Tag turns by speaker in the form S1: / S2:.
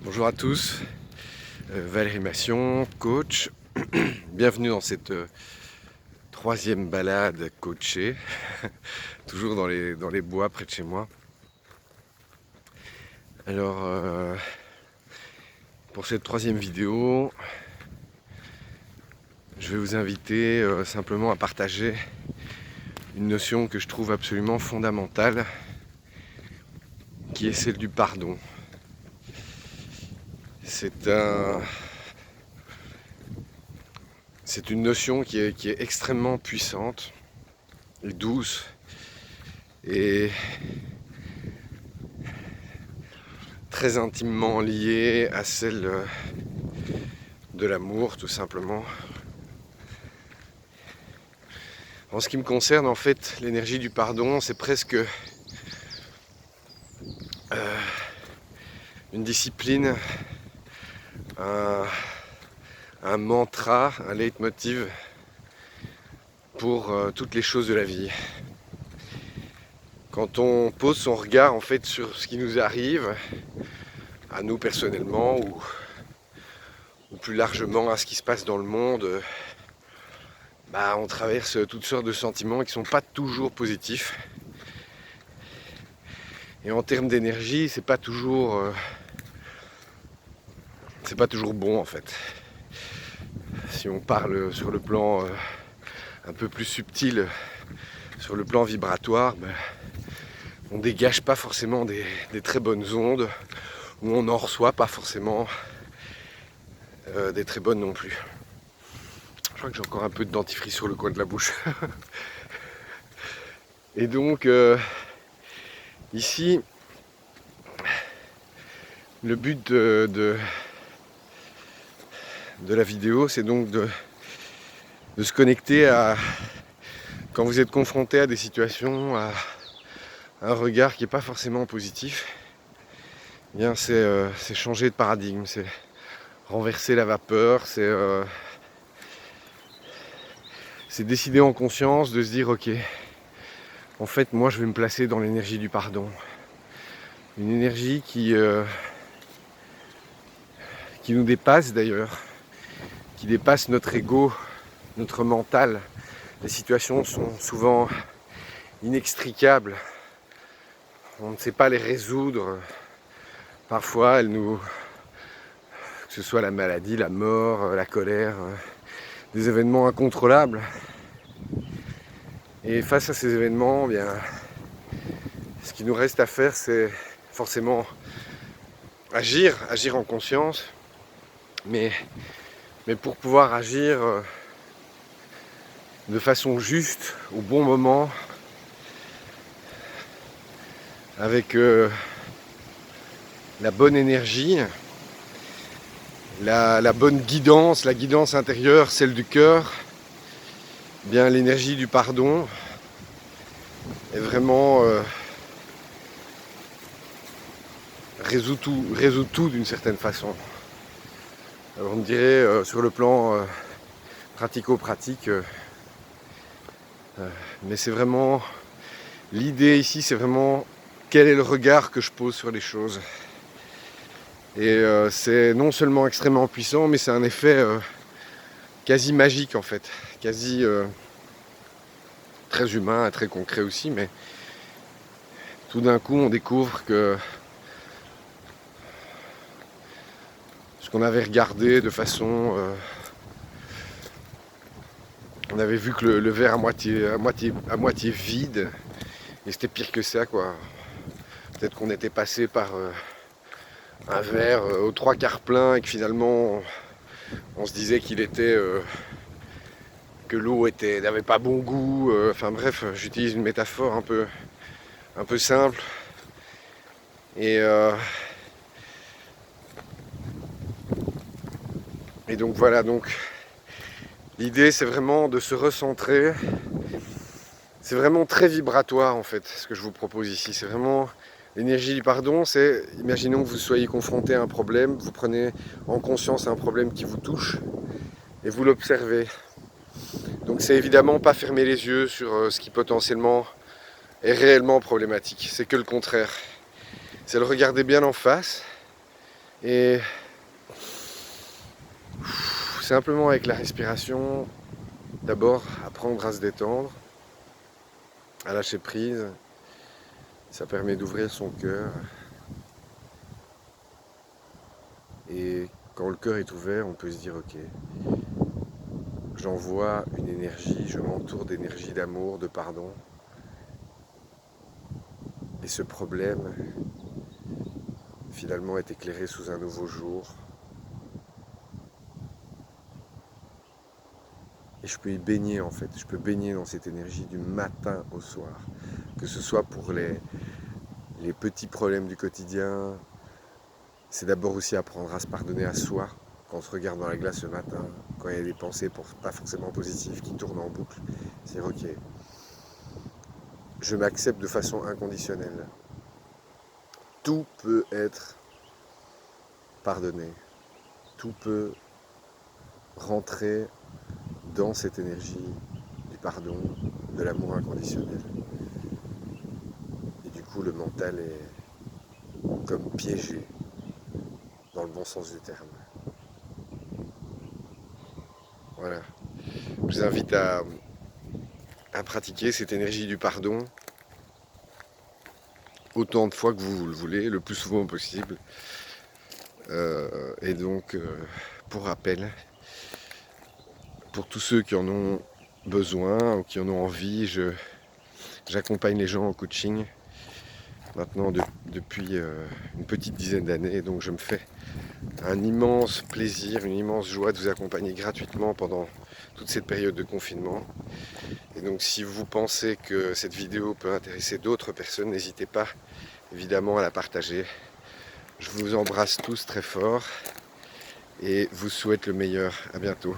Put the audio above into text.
S1: Bonjour à tous, Valérie Massion, coach. Bienvenue dans cette troisième balade coachée, toujours dans les bois près de chez moi. Alors, pour cette troisième vidéo, je vais vous inviter simplement à partager une notion que je trouve absolument fondamentale, qui est celle du pardon. C'est une notion qui est extrêmement puissante et douce et très intimement liée à celle de l'amour, tout simplement. En ce qui me concerne, en fait, l'énergie du pardon, c'est presque une discipline, un mantra, un leitmotiv pour toutes les choses de la vie. Quand on pose son regard en fait sur ce qui nous arrive, à nous personnellement ou plus largement à ce qui se passe dans le monde, on traverse toutes sortes de sentiments qui ne sont pas toujours positifs. Et en termes d'énergie, c'est pas toujours bon en fait. Si on parle sur le plan un peu plus subtil, sur le plan vibratoire, on dégage pas forcément des très bonnes ondes, ou on n'en reçoit pas forcément des très bonnes non plus. Je crois que j'ai encore un peu de dentifrice sur le coin de la bouche. Et donc ici, le but de la vidéo, c'est donc de se connecter à, quand vous êtes confronté à des situations, à un regard qui n'est pas forcément positif, c'est changer de paradigme, c'est renverser la vapeur, c'est décider en conscience de se dire ok, en fait moi je vais me placer dans l'énergie du pardon. Une énergie qui nous dépasse d'ailleurs, qui dépasse notre ego, notre mental. Les situations sont souvent inextricables, on ne sait pas les résoudre. Parfois que ce soit la maladie, la mort, la colère, des événements incontrôlables. Et face à ces événements, ce qui nous reste à faire, c'est forcément agir en conscience, mais pour pouvoir agir de façon juste, au bon moment, avec la bonne énergie, la bonne guidance, la guidance intérieure, celle du cœur, l'énergie du pardon est vraiment résout tout d'une certaine façon. Alors on dirait sur le plan pratico-pratique, mais c'est vraiment l'idée ici, c'est vraiment quel est le regard que je pose sur les choses. Et c'est non seulement extrêmement puissant, mais c'est un effet quasi magique en fait, quasi très humain, très concret aussi, mais tout d'un coup on découvre que ce qu'on avait regardé de façon on avait vu que le verre à moitié vide, et c'était pire que ça quoi. Peut-être qu'on était passé par un verre aux 3/4 plein et que finalement on se disait qu'il était que l'eau n'avait pas bon goût. Enfin bref, j'utilise une métaphore un peu simple. Et donc voilà, donc l'idée c'est vraiment de se recentrer. C'est vraiment très vibratoire en fait ce que je vous propose ici. C'est vraiment l'énergie du pardon. C'est, imaginons que vous soyez confronté à un problème, vous prenez en conscience un problème qui vous touche et vous l'observez. Donc c'est évidemment pas fermer les yeux sur ce qui potentiellement est réellement problématique. C'est que le contraire. C'est le regarder bien en face Et simplement avec la respiration, d'abord apprendre à se détendre, à lâcher prise. Ça permet d'ouvrir son cœur. Et quand le cœur est ouvert, on peut se dire ok, j'envoie une énergie, je m'entoure d'énergie d'amour, de pardon. Et ce problème, finalement, est éclairé sous un nouveau jour. Et je peux y baigner en fait, je peux baigner dans cette énergie du matin au soir. Que ce soit pour les petits problèmes du quotidien, c'est d'abord aussi apprendre à se pardonner à soi. Quand on se regarde dans la glace le matin, quand il y a des pensées pas forcément positives qui tournent en boucle, c'est ok. Je m'accepte de façon inconditionnelle. Tout peut être pardonné. Tout peut rentrer dans cette énergie du pardon, de l'amour inconditionnel. Et du coup, le mental est comme piégé, dans le bon sens du terme. Voilà. Je vous invite à pratiquer cette énergie du pardon autant de fois que vous le voulez, le plus souvent possible. Et donc, pour rappel, pour tous ceux qui en ont besoin ou qui en ont envie, j'accompagne les gens en coaching maintenant depuis une petite dizaine d'années. Donc je me fais un immense plaisir, une immense joie de vous accompagner gratuitement pendant toute cette période de confinement. Et donc si vous pensez que cette vidéo peut intéresser d'autres personnes, n'hésitez pas évidemment à la partager. Je vous embrasse tous très fort et vous souhaite le meilleur. À bientôt.